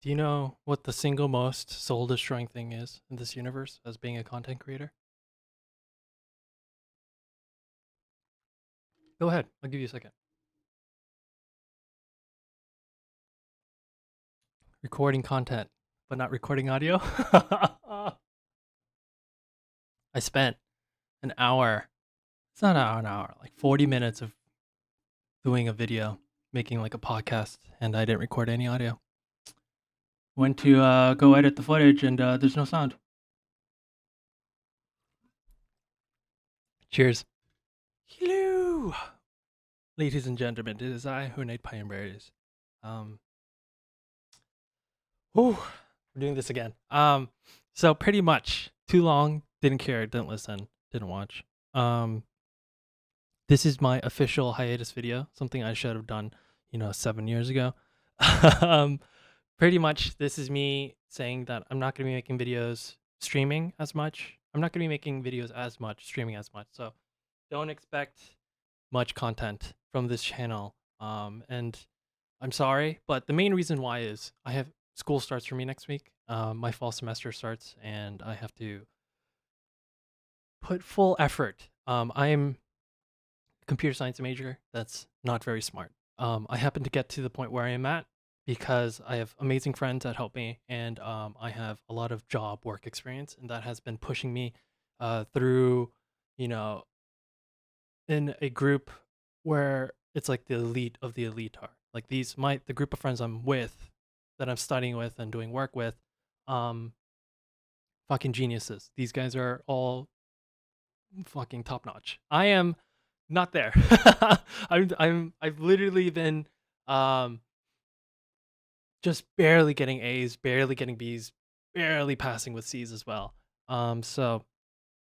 Do you know what the single most soul destroying thing is in this universe as being a content creator? Go ahead. I'll give you a second. Recording content, but not recording audio. I spent an hour, it's not an hour, like 40 minutes of doing a video, making like a podcast, and I didn't record any audio. Went to go edit the footage, and there's no sound. Cheers. Hello, ladies and gentlemen. It is I, oNightPineberries. Whew, we're doing this again. So pretty much too long, didn't care, didn't listen, didn't watch. This is my official hiatus video, something I should have done, 7 years ago. Pretty much this is me saying that I'm not going to be making videos streaming as much. I'm not going to be making videos as much, streaming as much. So don't expect much content from this channel. And I'm sorry, but the main reason why is I have school starts for me next week. My fall semester starts, and I have to put full effort. I am a computer science major. That's not very smart. I happen to get to the point where I am at because I have amazing friends that help me, and I have a lot of job work experience, and that has been pushing me through, you know, in a group where it's like the elite of the elite are. Like the group of friends I'm with, that I'm studying with and doing work with, um, fucking geniuses. These guys are all fucking top notch. I am not there. I've literally been um just barely getting A's, barely getting B's, barely passing with C's as well. So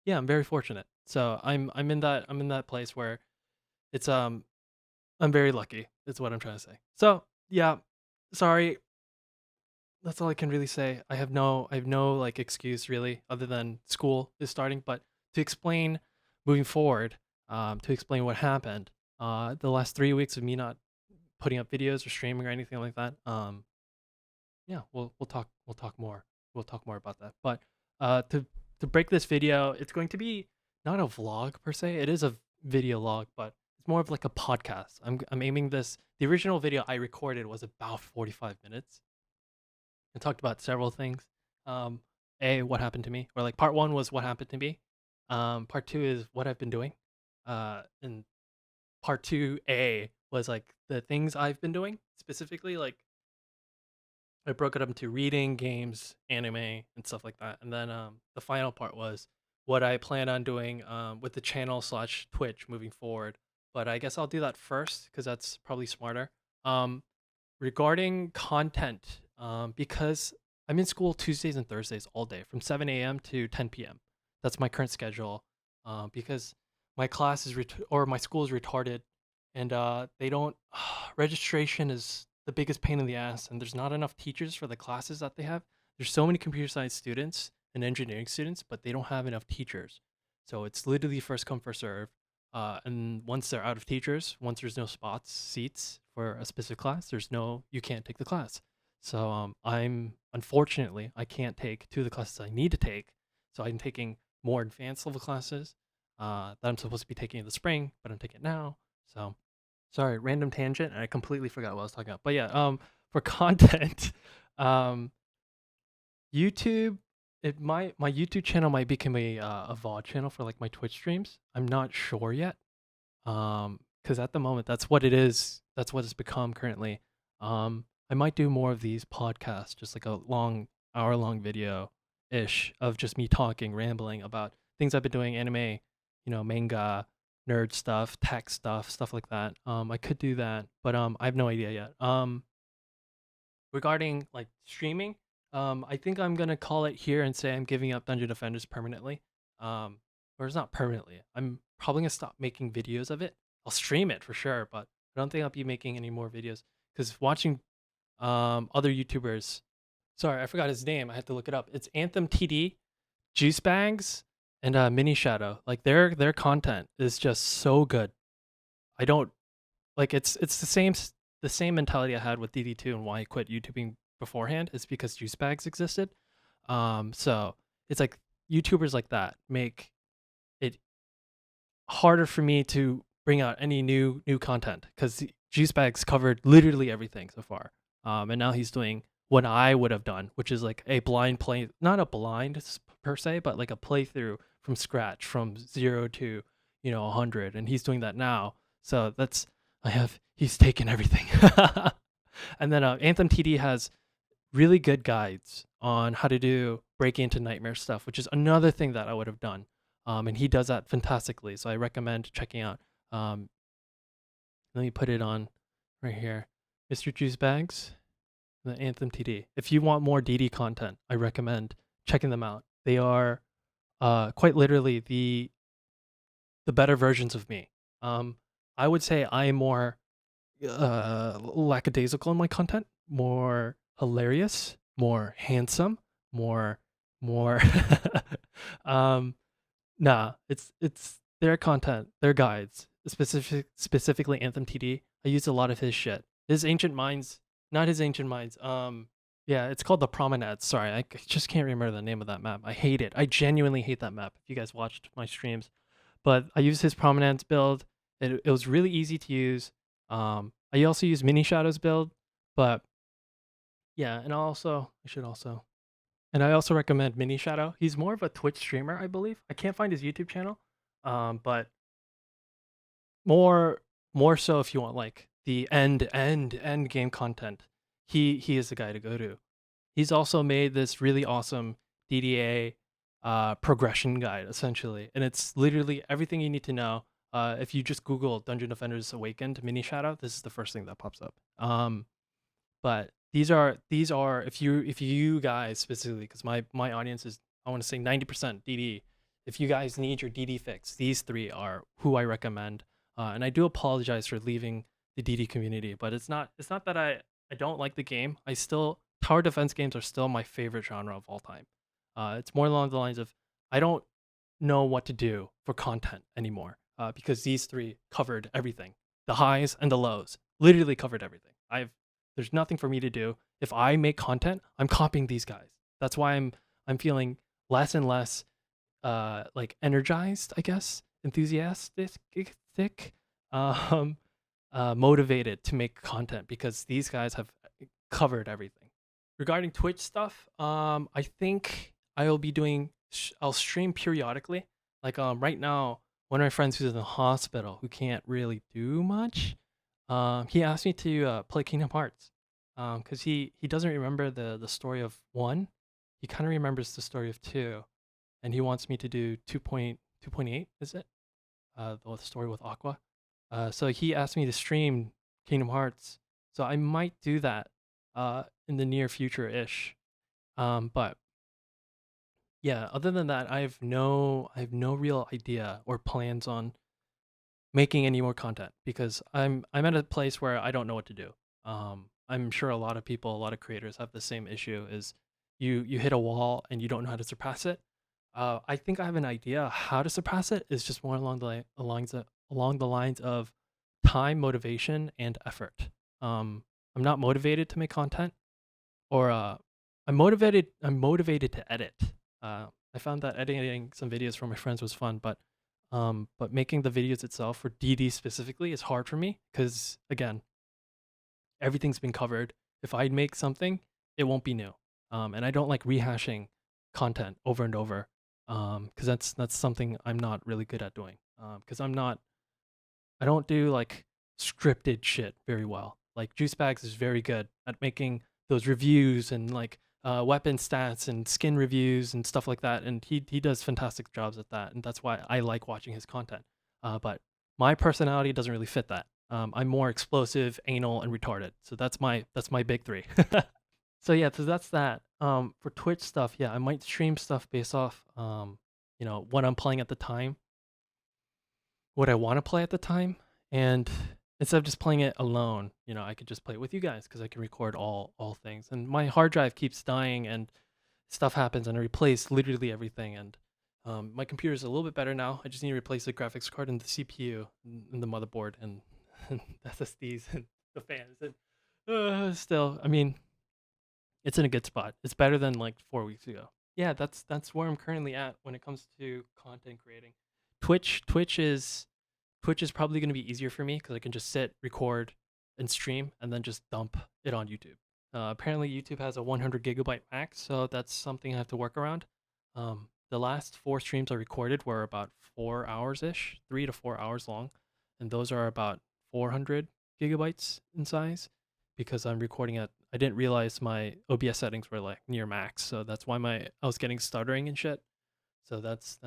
yeah, I'm very fortunate. So I'm in that place where it's I'm very lucky. Is what I'm trying to say. So yeah, sorry. That's all I can really say. I have no like excuse really, other than school is starting. But to explain moving forward, to explain what happened, the last 3 weeks of me not putting up videos or streaming or anything like that. Yeah, we'll talk more about that. But to break this video, it's going to be not a vlog per se. It is a video log, but it's more of like a podcast. I'm aiming this. The original video I recorded was about 45 minutes and talked about several things. What happened to me, or like part one was what happened to me. Part two is what I've been doing. And part two A was like the things I've been doing specifically. Like I broke it up into reading, games, anime, and stuff like that. And then the final part was what I plan on doing with the channel slash Twitch moving forward. But I guess I'll do that first because that's probably smarter. Um, Regarding content, because I'm in school Tuesdays and Thursdays all day from 7 a.m. to 10 p.m. That's my current schedule because my class is or my school is retarded, and they don't registration is the biggest pain in the ass, and there's not enough teachers for the classes that they have. There's so many computer science students and engineering students, but they don't have enough teachers. So it's literally first come first serve. And once they're out of teachers, once there's no seats for a specific class, you can't take the class. So unfortunately, I can't take two of the classes I need to take. So I'm taking more advanced level classes that I'm supposed to be taking in the spring, but I'm taking it now. So sorry, random tangent. I completely forgot what I was talking about. But yeah, for content, um, YouTube, my YouTube channel might become a VOD channel for like my Twitch streams. I'm not sure yet. Because at the moment that's what it is. That's what it's become currently. I might do more of these podcasts, just like a long hour-long video ish of just me talking, rambling about things I've been doing, anime, manga, nerd stuff, tech stuff, stuff like that. I could do that, but I have no idea yet. Regarding like streaming, I think I'm gonna call it here and say I'm giving up Dungeon Defenders permanently. Or it's not permanently. I'm probably gonna stop making videos of it. I'll stream it for sure, but I don't think I'll be making any more videos because watching other YouTubers. Sorry, I forgot his name. I had to look it up. It's AnthemTD, JuiceBags, and MiniiShadow. Like their content is just so good. I don't like it's the same mentality I had with DD2 and why I quit YouTubing beforehand is because JuiceBags existed. So it's like YouTubers like that make it harder for me to bring out any new content because JuiceBags covered literally everything so far. And now he's doing what I would have done, which is like a blind play, not a blind per se, but like a playthrough from scratch, from 0 to 100, and he's doing that now. So he's taken everything. And then AnthemTD has really good guides on how to do break into nightmare stuff, which is another thing that I would have done. And he does that fantastically. So I recommend checking out. Let me put it on right here. Mr. JuiceBags, the AnthemTD. If you want more DD content, I recommend checking them out. They are quite literally the better versions of me. I would say I am more lackadaisical in my content, more hilarious, more handsome, more nah, it's their content, their guides, specifically AnthemTD. I use a lot of his shit. His Ancient Minds, not his Ancient Minds. Yeah, it's called the Promenade. Sorry, I just can't remember the name of that map. I hate it. I genuinely hate that map. If you guys watched my streams, but I used his Promenades build. It was really easy to use. I also use MiniiShadow's build, but yeah, and I also recommend MiniiShadow. He's more of a Twitch streamer, I believe. I can't find his YouTube channel, but more so if you want like the end game content, he is the guy to go to. He's also made this really awesome DDA progression guide essentially, and it's literally everything you need to know. If you just Google Dungeon Defenders Awakened MiniiShadow, this is the first thing that pops up. But these are if you guys specifically, because my audience is, I want to say 90% DD. If you guys need your DD fix, these three are who I recommend. And I do apologize for leaving the DD community, but it's not that I don't like the game. I still, tower defense games are still my favorite genre of all time. It's more along the lines of I don't know what to do for content anymore because these three covered everything, the highs and the lows, literally covered everything. There's nothing for me to do. If I make content, I'm copying these guys. That's why I'm feeling less and less like energized, I guess, enthusiastic, um, motivated to make content because these guys have covered everything. Regarding Twitch stuff, I think I'll be doing. I'll stream periodically. Like right now, one of my friends who's in the hospital who can't really do much. He asked me to play Kingdom Hearts, because he doesn't remember the story of 1. He kind of remembers the story of 2, and he wants me to do 2.8. Is it the story with Aqua? So he asked me to stream Kingdom Hearts, so I might do that in the near future ish. But yeah, other than that, I have no real idea or plans on making any more content because I'm at a place where I don't know what to do. I'm sure a lot of people, a lot of creators have the same issue: is you hit a wall and you don't know how to surpass it. I think I have an idea how to surpass it. It's just more along the lines of time, motivation, and effort. I'm not motivated to make content, or I'm motivated. To edit. I found that editing some videos for my friends was fun, but making the videos itself for DD specifically is hard for me because again, everything's been covered. If I make something, it won't be new, and I don't like rehashing content over and over, because that's something I'm not really good at doing. Because I don't do like scripted shit very well. Like JuiceBags is very good at making those reviews and like weapon stats and skin reviews and stuff like that, and he does fantastic jobs at that, and that's why I like watching his content. But my personality doesn't really fit that. I'm more explosive, anal, and retarded. So that's my big three. So yeah, so that's that. For Twitch stuff, yeah, I might stream stuff based off what I'm playing at the time, what I want to play at the time, and instead of just playing it alone, I could just play it with you guys because I can record all things. And my hard drive keeps dying and stuff happens, and I replace literally everything. And my computer is a little bit better now. I just need to replace the graphics card and the CPU and the motherboard and, and SSDs and the fans. And still, I mean, It's in a good spot. It's better than like 4 weeks ago. Yeah, that's where I'm currently at when it comes to content creating. Twitch is probably going to be easier for me because I can just sit, record, and stream, and then just dump it on YouTube. Apparently, YouTube has a 100 gigabyte max, so that's something I have to work around. The last 4 streams I recorded were about 4 hours ish, 3 to 4 hours long, and those are about 400 gigabytes in size because I'm recording at. I didn't realize my OBS settings were like near max, so that's why I was getting stuttering and shit. So that's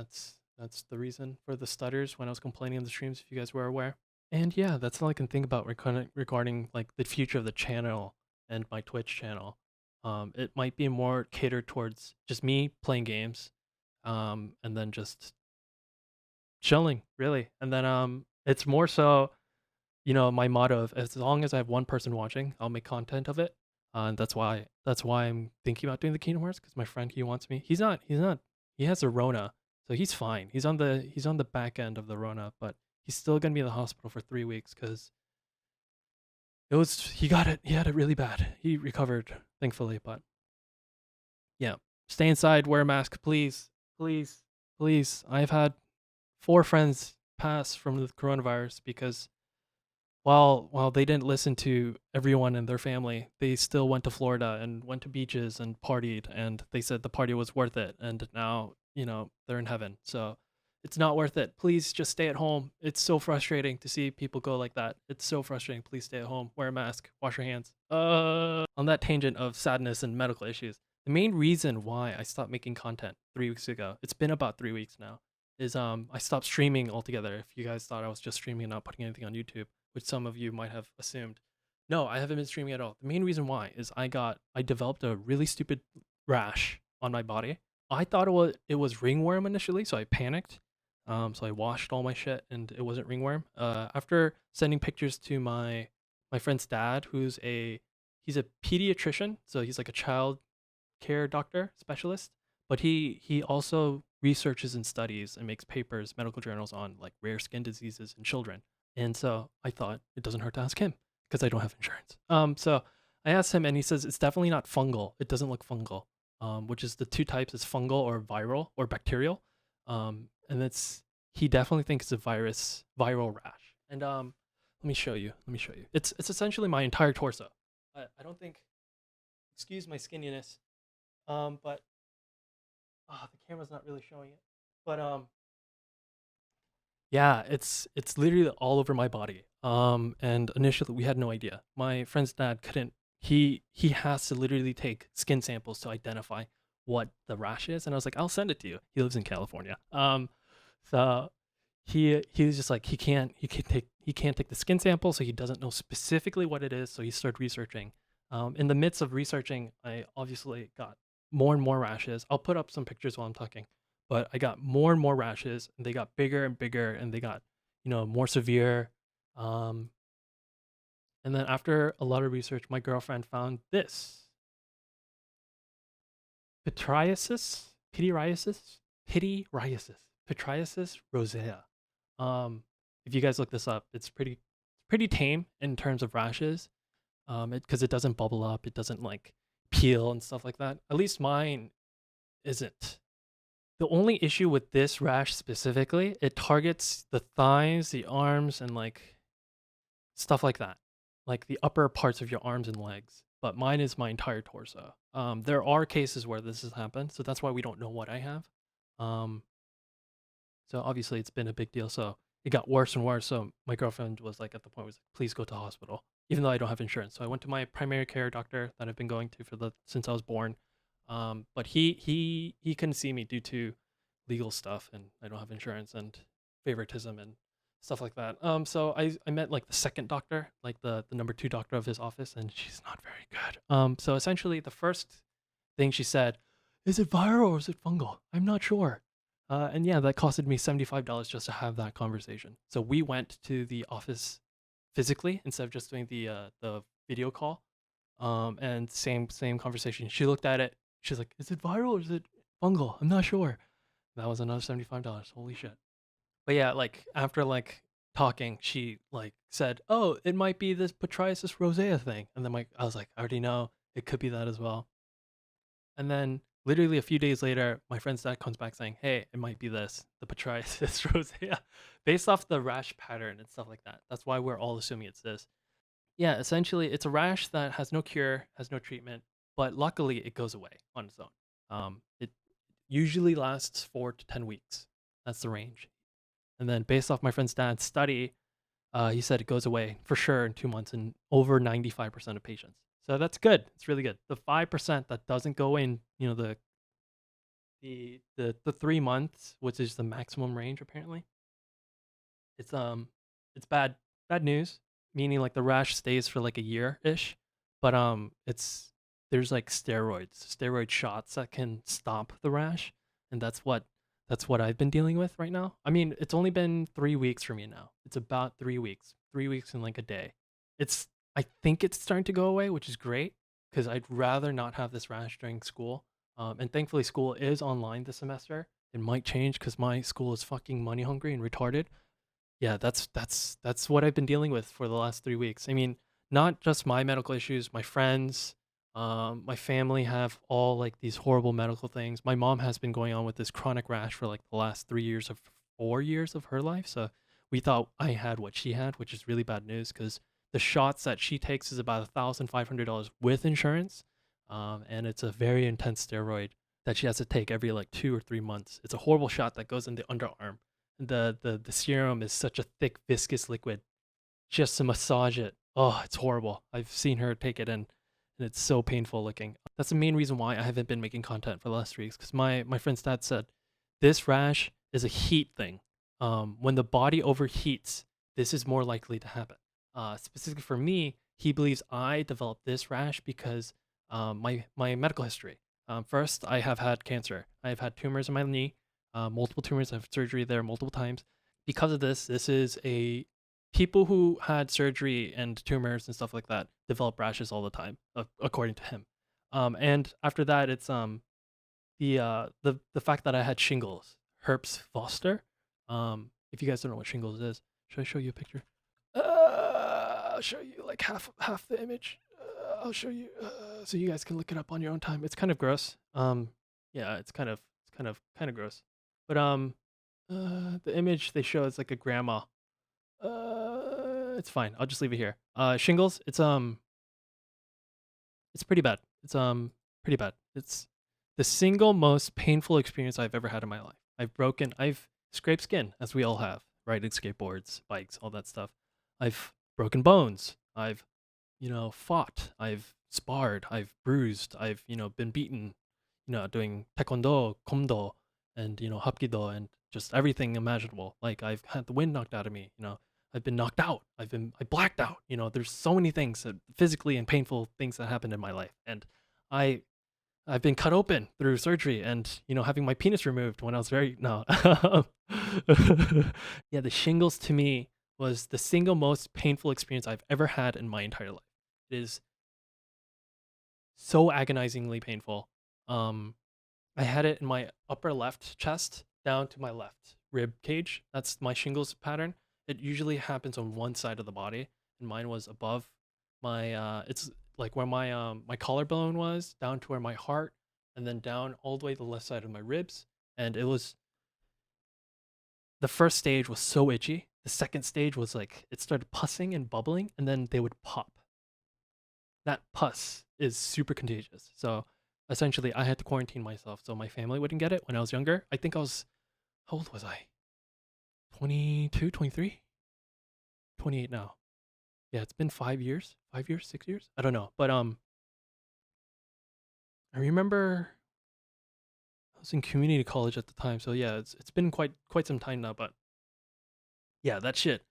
the reason for the stutters when I was complaining in the streams, if you guys were aware. And yeah, that's all I can think about regarding like the future of the channel and my Twitch channel. It might be more catered towards just me playing games, and then just chilling, really. And then it's more so, my motto of as long as I have one person watching, I'll make content of it. And that's why I'm thinking about doing the Kingdom Hearts because my friend he wants me. He's not. He has a Rona, so he's fine. He's on the back end of the Rona, but he's still gonna be in the hospital for 3 weeks because he had it really bad. He recovered thankfully, but yeah, stay inside, wear a mask, please, please, please. I've had 4 friends pass from the coronavirus because while they didn't listen to everyone in their family, they still went to Florida and went to beaches and partied, and they said the party was worth it, and now, they're in heaven. So it's not worth it. Please just stay at home. It's so frustrating to see people go like that. It's so frustrating. Please stay at home, wear a mask, wash your hands. On that tangent of sadness and medical issues, the main reason why I stopped making content 3 weeks ago, it's been about 3 weeks now, is I stopped streaming altogether. If you guys thought I was just streaming and not putting anything on YouTube, which some of you might have assumed. No, I haven't been streaming at all. The main reason why is I developed a really stupid rash on my body. I thought it was ringworm initially, so I panicked. So I washed all my shit, and it wasn't ringworm. After sending pictures to my friend's dad, he's a pediatrician, so he's like a child care doctor specialist, but he also researches and studies and makes papers, medical journals on like rare skin diseases in children. And so I thought it doesn't hurt to ask him because I don't have insurance. So I asked him, and he says it's definitely not fungal. It doesn't look fungal. Which is the two types is fungal or viral or bacterial. And he definitely thinks it's a viral rash. And let me show you. It's essentially my entire torso. I don't think. Excuse my skinniness. But the camera's not really showing it. But yeah, it's literally all over my body. And initially we had no idea. My friend's dad couldn't. He has to literally take skin samples to identify what the rash is, and I was like, I'll send it to you. He lives in California. So he was just like he can't take the skin sample, so he doesn't know specifically what it is. So he started researching. In the midst of researching, I obviously got more and more rashes. I'll put up some pictures while I'm talking. But I got more and more rashes, and they got bigger and bigger, and they got, more severe. Um, and then after a lot of research, my girlfriend found this pityriasis, pityriasis rosea. If you guys look this up, it's pretty tame in terms of rashes. Because it doesn't bubble up, it doesn't like peel and stuff like that. At least mine isn't. The only issue with this rash specifically, it targets the thighs, the arms, and like stuff like that, like the upper parts of your arms and legs. But mine is my entire torso. There are cases where this has happened, so that's why we don't know what I have. Um, so obviously it's been a big deal. So it got worse and worse. So my girlfriend was like, at the point was like, please go to the hospital, even though I don't have insurance. So I went to my primary care doctor that I've been going to since I was born. But he couldn't see me due to legal stuff, and I don't have insurance and favoritism and stuff like that. So I met like the second doctor, like the number 2 doctor of his office, and she's not very good. So essentially the first thing she said, is it viral or is it fungal? I'm not sure. And yeah, that costed me $75 just to have that conversation. So we went to the office physically instead of just doing the video call. And same conversation. She looked at it. She's like, "Is it viral or is it fungal? I'm not sure." That was another $75. Holy shit. But yeah, like after like talking, she like said, "Oh, it might be this Pityriasis rosea thing." And then I was like, "I already know. It could be that as well." And then literally a few days later, my friend's dad comes back saying, "Hey, it might be this, the pityriasis rosea," based off the rash pattern and stuff like that. That's why we're all assuming it's this. Yeah, essentially, it's a rash that has no cure, has no treatment, but luckily it goes away on its own. It usually lasts 4 to 10 weeks. That's the range. And then based off my friend's dad's study, he said it goes away for sure in 2 months in over 95% of patients. So that's good. It's really good. The 5% that doesn't go in, the 3 months, which is the maximum range apparently, it's it's bad news. Meaning like the rash stays for like a year ish, but there's like steroid shots that can stop the rash, and that's what I've been dealing with right now. I mean, it's only been 3 weeks for me now. It's about 3 weeks, 3 weeks and like a day. It's I think it's starting to go away, which is great because I'd rather not have this rash during school. And thankfully, school is online this semester. It might change because my school is fucking money hungry and retarded. Yeah, that's what I've been dealing with for the last 3 weeks. I mean, not just my medical issues, my friends, my family have all like these horrible medical things. My mom has been going on with this chronic rash for like the last 3 years of 4 years of her life. So we thought I had what she had, which is really bad news because the shots that she takes is about $1,500 with insurance, and it's a very intense steroid that she has to take every like 2 or 3 months. It's a horrible shot that goes in the underarm. The serum is such a thick viscous liquid just to massage it. Oh, it's horrible. I've seen her take it in, and it's so painful looking. That's the main reason why I haven't been making content for the last 3 weeks, because my friend's dad said this rash is a heat thing. When the body overheats, this is more likely to happen. Specifically for me, he believes I developed this rash because my medical history. First, I have had cancer. I've had tumors in my knee, multiple tumors. I've had surgery there multiple times. Because of this is a people who had surgery and tumors and stuff like that develop rashes all the time, according to him. And after that, it's the fact that I had shingles, herpes zoster. If you guys don't know what shingles is, should I show you a picture? I'll show you like half the image. I'll show you so you guys can look it up on your own time. It's kind of gross. Yeah, it's kind of gross. But the image they show is like a grandma. It's fine. I'll just leave it here. Shingles. It's pretty bad. It's pretty bad. It's the single most painful experience I've ever had in my life. I've scraped skin, as we all have, riding skateboards, bikes, all that stuff. I've broken bones. I've, fought. I've sparred. I've bruised. I've, been beaten, doing taekwondo, komdo, and, hapkido, and just everything imaginable. Like I've had the wind knocked out of me, I've been knocked out. I blacked out. There's so many things physically and painful things that happened in my life. And I I've been cut open through surgery and, having my penis removed when I was very no. Yeah, the shingles to me was the single most painful experience I've ever had in my entire life. It is so agonizingly painful. Um, I had it in my upper left chest down to my left rib cage. That's my shingles pattern. It usually happens on one side of the body, and mine was above my it's like where my collarbone was, down to where my heart, and then down all the way to the left side of my ribs. And it was the first stage was so itchy. The second stage was like it started pussing and bubbling, and then they would pop. That pus is super contagious. So essentially, I had to quarantine myself so my family wouldn't get it when I was younger. I think I was, how old was I? 22, 23, 28 now. Yeah, it's been 5 years, 5 years, 6 years. I don't know, but I remember I was in community college at the time. So yeah, it's been quite some time now. But yeah, that shit.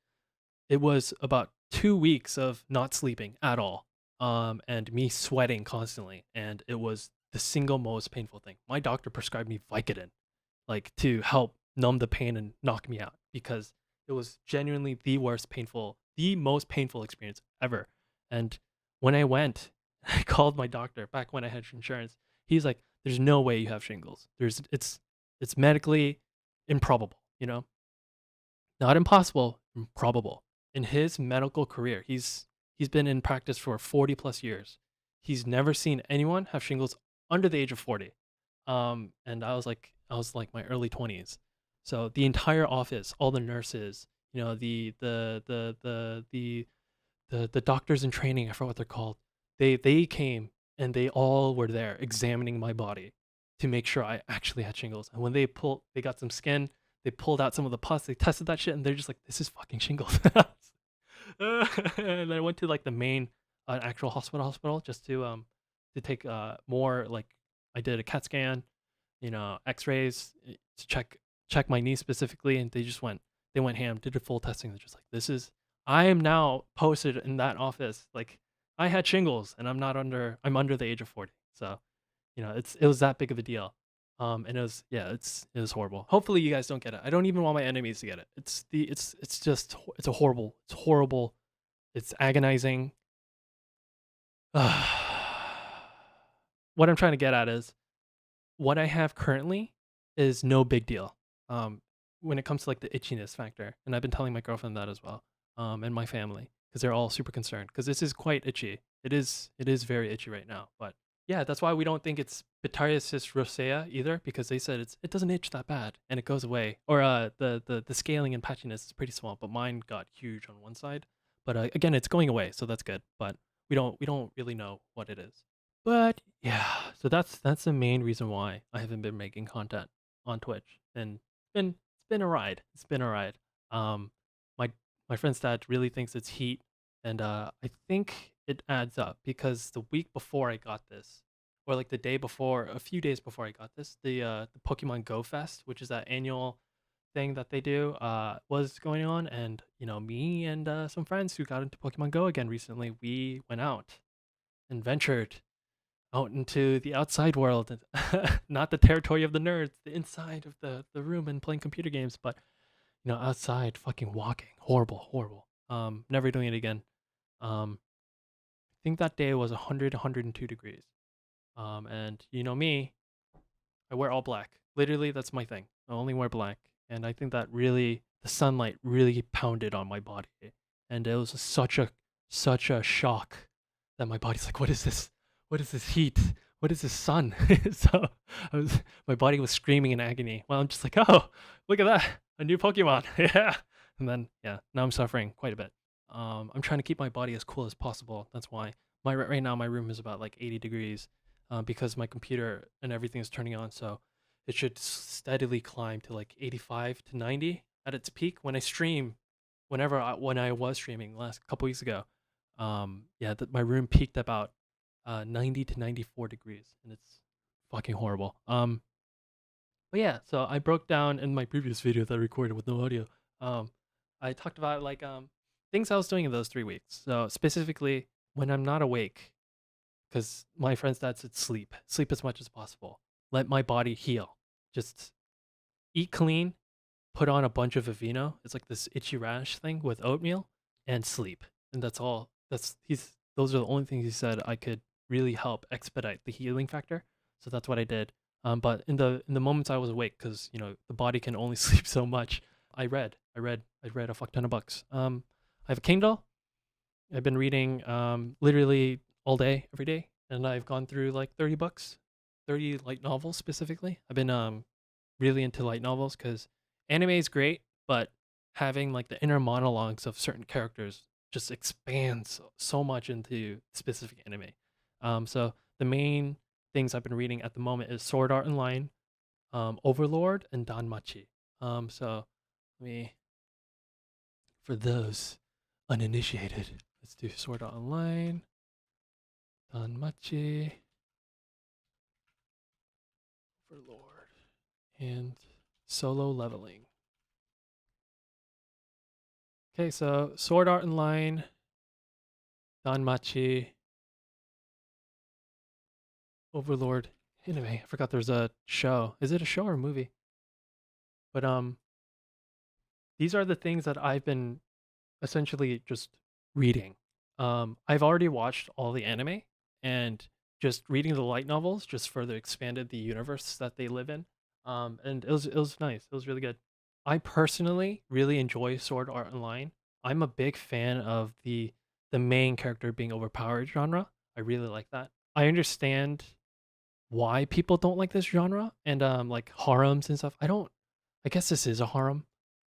It was about 2 weeks of not sleeping at all, and me sweating constantly, and it was the single most painful thing. My doctor prescribed me Vicodin, like to help numb the pain and knock me out because it was genuinely the most painful experience ever. And when I went, I called my doctor back when I had insurance. He's like, "There's no way you have shingles. It's medically improbable. Not impossible, improbable." In his medical career, he's been in practice for 40 plus years. He's never seen anyone have shingles under the age of 40. And I was like my early 20s. So the entire office, all the nurses, the doctors in training, I forgot what they're called. They came and they all were there examining my body to make sure I actually had shingles. And when they got some skin, they pulled out some of the pus, they tested that shit, and they're just like, this is fucking shingles. And I went to like the main actual hospital just to take more like I did a CAT scan, X-rays to check my knee specifically, and they went ham, did a full testing. They're just like, this is I am now posted in that office like I had shingles and I'm under the age of 40. So, it was that big of a deal. And it was horrible. Hopefully you guys don't get it. I don't even want my enemies to get it. It's horrible. It's agonizing. What I'm trying to get at is what I have currently is no big deal. When it comes to like the itchiness factor, and I've been telling my girlfriend that as well, and my family, because they're all super concerned because this is quite itchy. It is very itchy right now, but yeah, that's why we don't think it's pityriasis rosea either, because they said it doesn't itch that bad and it goes away. Or the scaling and patchiness is pretty small, but mine got huge on one side. But again, it's going away, so that's good. But we don't really know what it is. But yeah, so that's the main reason why I haven't been making content on Twitch, and it's been a ride. It's been a ride. Um, my my friend's dad really thinks it's heat, and I think it adds up because the week before I got this, or like the day before, a few days before I got this, the Pokemon Go Fest, which is that annual thing that they do, was going on, and me and some friends who got into Pokemon Go again recently, we went out and ventured out into the outside world, not the territory of the nerds, the inside of the room and playing computer games, but outside, fucking walking, horrible. Never doing it again. I think that day was 102 degrees. And me, I wear all black. Literally, that's my thing. I only wear black, and I think that really the sunlight really pounded on my body, and it was such a shock that my body's like, what is this? What is this heat? What is this sun? So my body was screaming in agony. Well, I'm just like, oh, look at that, a new Pokemon, yeah. And then now I'm suffering quite a bit. I'm trying to keep my body as cool as possible. That's why right now my room is about like 80 degrees, because my computer and everything is turning on. So it should steadily climb to like 85 to 90 at its peak when I stream. When I was streaming last couple weeks ago, my room peaked about 90 to 94 degrees, and it's fucking horrible. But yeah, so I broke down in my previous video that I recorded with no audio. I talked about like things I was doing in those 3 weeks. So specifically, when I'm not awake, because my friend's dad said sleep as much as possible, let my body heal, just eat clean, put on a bunch of Aveeno. It's like this itchy rash thing with oatmeal, and sleep. And that's all. Those are the only things he said I could really help expedite the healing factor. So that's what I did. But in the moments I was awake, because the body can only sleep so much, I read a fuck ton of books. I have a Kindle. I've been reading literally all day, every day, and I've gone through like 30 books, 30 light novels specifically. I've been really into light novels because anime is great, but having like the inner monologues of certain characters just expands so much into specific anime. So the main things I've been reading at the moment is Sword Art Online, Overlord, and Danmachi. So let me, for those uninitiated, let's do Sword Art Online, Danmachi, Overlord, and Solo Leveling. Okay, so Sword Art Online, Danmachi, Overlord, anime. I forgot there's a show. Is it a show or a movie? But these are the things that I've been essentially just reading. I've already watched all the anime, and just reading the light novels just further expanded the universe that they live in. And it was nice. It was really good. I personally really enjoy Sword Art Online. I'm a big fan of the main character being overpowered genre. I really like that. I understand why people don't like this genre and like harems and stuff. I guess this is a harem,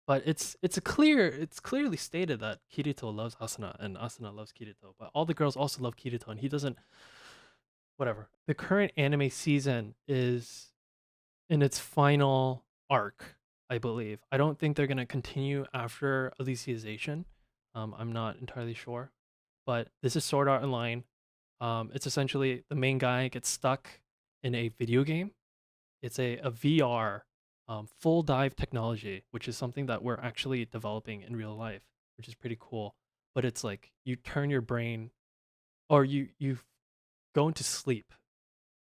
but it's clearly stated that Kirito loves Asuna and Asuna loves Kirito, but all the girls also love Kirito and he doesn't. Whatever. The current anime season is in its final arc, I believe. I don't think they're gonna continue after Alicization. I'm not entirely sure, but this is Sword Art Online. It's essentially the main guy gets stuck in a video game. It's a VR full dive technology, which is something that we're actually developing in real life, which is pretty cool. But it's like you turn your brain, or you go into sleep,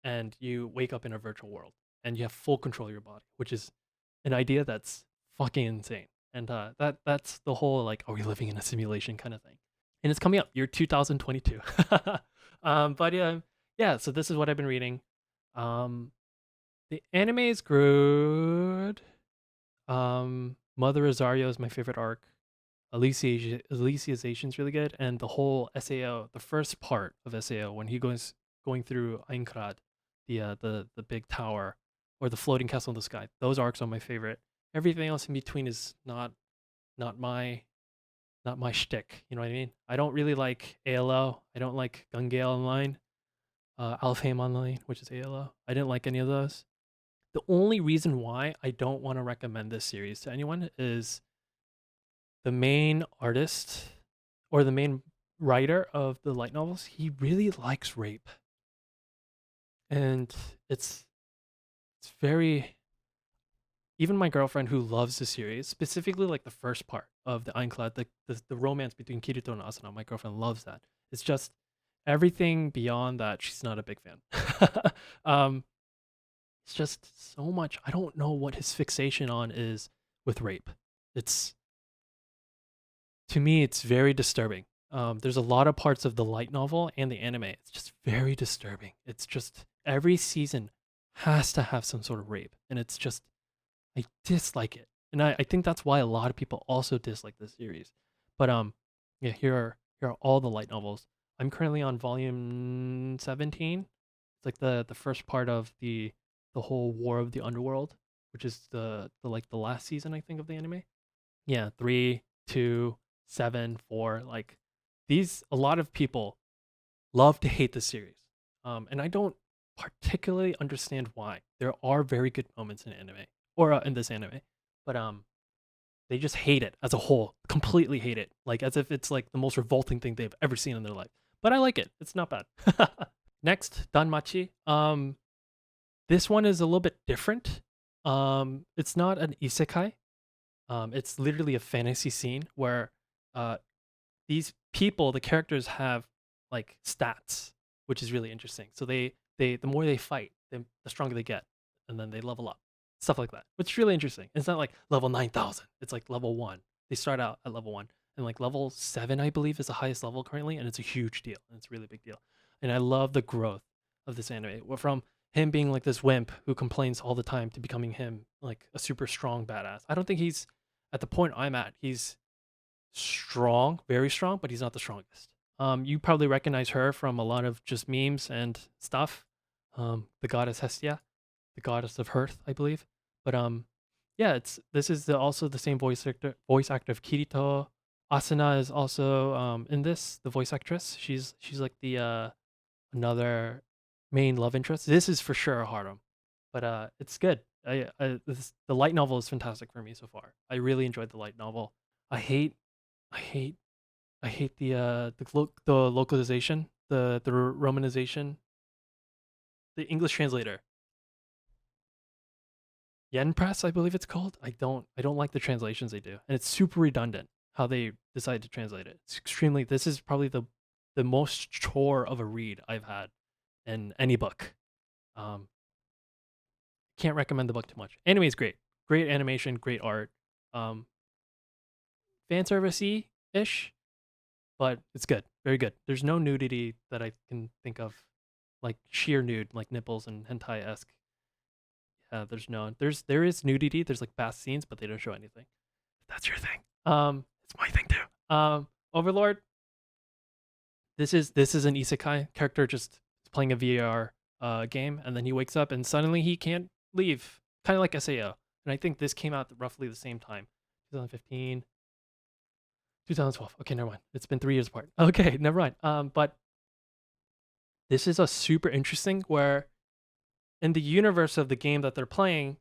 and you wake up in a virtual world, and you have full control of your body, which is an idea that's fucking insane. And that's the whole like, are we living in a simulation kind of thing? And it's coming up year 2022. But yeah. So this is what I've been reading. Um, the anime is good. Mother Rosario is my favorite arc. Alicization is really good, and the whole Sao, the first part of Sao, when he goes going through Aincrad, the big tower or the floating castle in the sky, those arcs are my favorite. Everything else in between is not my not my shtick. You know what I mean? I don't really like ALO. I don't like Gungale Online, Alfheim Online, which is ALO. I didn't like any of those. The only reason why I don't want to recommend this series to anyone is the main artist or the main writer of the light novels, he really likes rape. And it's very, even my girlfriend who loves the series, specifically like the first part of the Ironclad, the romance between Kirito and Asuna, my girlfriend loves that. It's just everything beyond that, she's not a big fan. um, it's just so much. I don't know what his fixation on is with rape. It's To me, it's very disturbing. There's a lot of parts of the light novel and the anime. It's just very disturbing. It's just every season has to have some sort of rape, and it's just I dislike it, and I think that's why a lot of people also dislike this series. But yeah, here are all the light novels. I'm currently on volume 17. It's like the first part of the whole War of the Underworld, which is the like the last season I think of the anime. Yeah, 3, 2, 7, 4. Like these, a lot of people love to hate the series, and I don't particularly understand why. There are very good moments in anime or in this anime, but they just hate it as a whole, completely hate it, like as if it's like the most revolting thing they've ever seen in their life. But I like it; it's not bad. Next, Danmachi. This one is a little bit different. It's not an isekai. It's literally a fantasy scene where uh, these people, the characters, have like stats, which is really interesting. So the more they fight, the stronger they get, and then they level up, stuff like that, which is really interesting. It's not like level 9,000. It's like level 1. They start out at level 1, and like level 7, I believe, is the highest level currently, and it's a huge deal, and it's a really big deal. And I love the growth of this anime. From him being like this wimp who complains all the time to becoming him like a super strong badass. I don't think he's at the point I'm at. He's strong, very strong, but he's not the strongest. You probably recognize her from a lot of just memes and stuff. The goddess Hestia, the goddess of Hearth, I believe. But yeah, this is also the same voice actor of Kirito. Asuna is also in this, the voice actress. She's like the another main love interest. This is for sure a harem, but it's good. The light novel is fantastic for me so far. I really enjoyed the light novel. I hate I hate I hate the localization, the romanization, the English translator. Yen Press, I believe it's called. I don't like the translations they do, and it's super redundant how they decide to translate it. It's extremely. This is probably the most chore of a read I've had in any book. Um, can't recommend the book too much. Anime is great animation, great art. Um, fan servicey ish, but it's good, very good. There's no nudity that I can think of, like sheer nude, like nipples and hentai esque. There is nudity. There's like bath scenes, but they don't show anything. If that's your thing. It's my thing too. Overlord. This is an isekai character just playing a VR game, and then he wakes up and suddenly he can't leave, kind of like Sao. And I think this came out roughly the same time, 2015, 2012. Okay, never mind. It's been 3 years apart. Okay, never mind. But this is a super interesting where in the universe of the game that they're playing,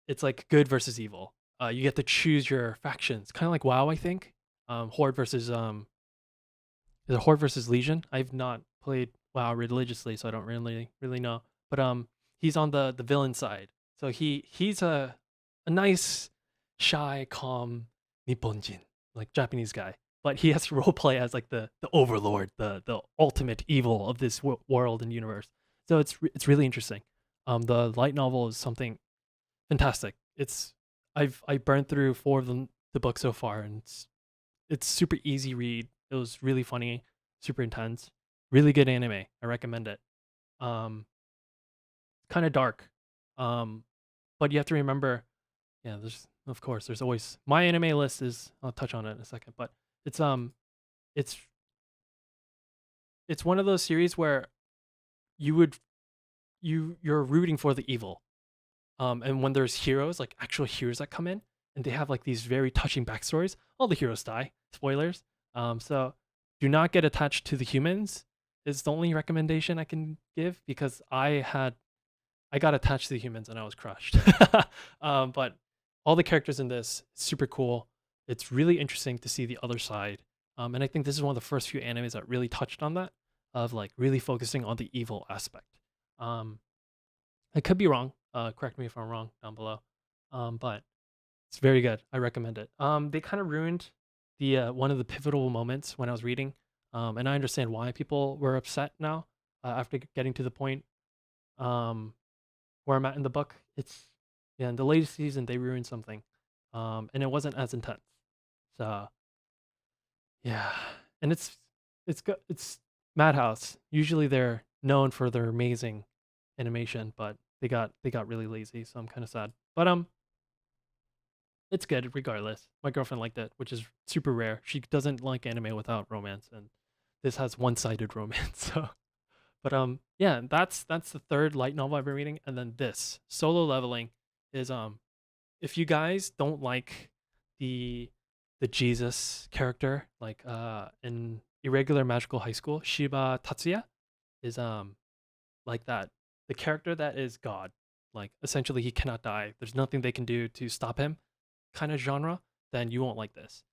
it's like good versus evil. You get to choose your factions, kind of like WoW, I think. Horde versus is it Horde versus Legion? I've not played WoW religiously, so I don't really know. But he's on the villain side, so he's a nice, shy, calm Nipponjin, like Japanese guy. But he has to roleplay as like the overlord, the ultimate evil of this world and universe. So it's really interesting. The light novel is something fantastic. I burned through 4 of the books so far, and it's super easy read. It was really funny, super intense, really good anime. I recommend it. Um, kind of dark, um, but you have to remember, yeah. There's of course there's always my anime list is. I'll touch on it in a second, but it's um it's it's one of those series where you would you're rooting for the evil. And when there's heroes, like actual heroes that come in, and they have like these very touching backstories, all the heroes die. Spoilers. So do not get attached to the humans. Is the only recommendation I can give because I got attached to the humans and I was crushed. But all the characters in this super cool. It's really interesting to see the other side. And I think this is one of the first few animes that really touched on that, of like really focusing on the evil aspect. Um, I could be wrong. Correct me if I'm wrong down below. But it's very good. I recommend it. They kind of ruined the one of the pivotal moments when I was reading. And I understand why people were upset now after getting to the point where I'm at in the book. It's yeah, in the latest season they ruined something, and it wasn't as intense. So yeah, and it's Madhouse. Usually they're known for their amazing animation, but they got really lazy. So I'm kind of sad. But it's good regardless. My girlfriend liked it, which is super rare. She doesn't like anime without romance, and this has one-sided romance. So, but yeah, that's the third light novel I've been reading, and then this Solo Leveling is if you guys don't like the Jesus character, like in Irregular Magical High School, Shiba Tatsuya is like that. The character that is God, like essentially he cannot die. There's nothing they can do to stop him kind of genre, then you won't like this.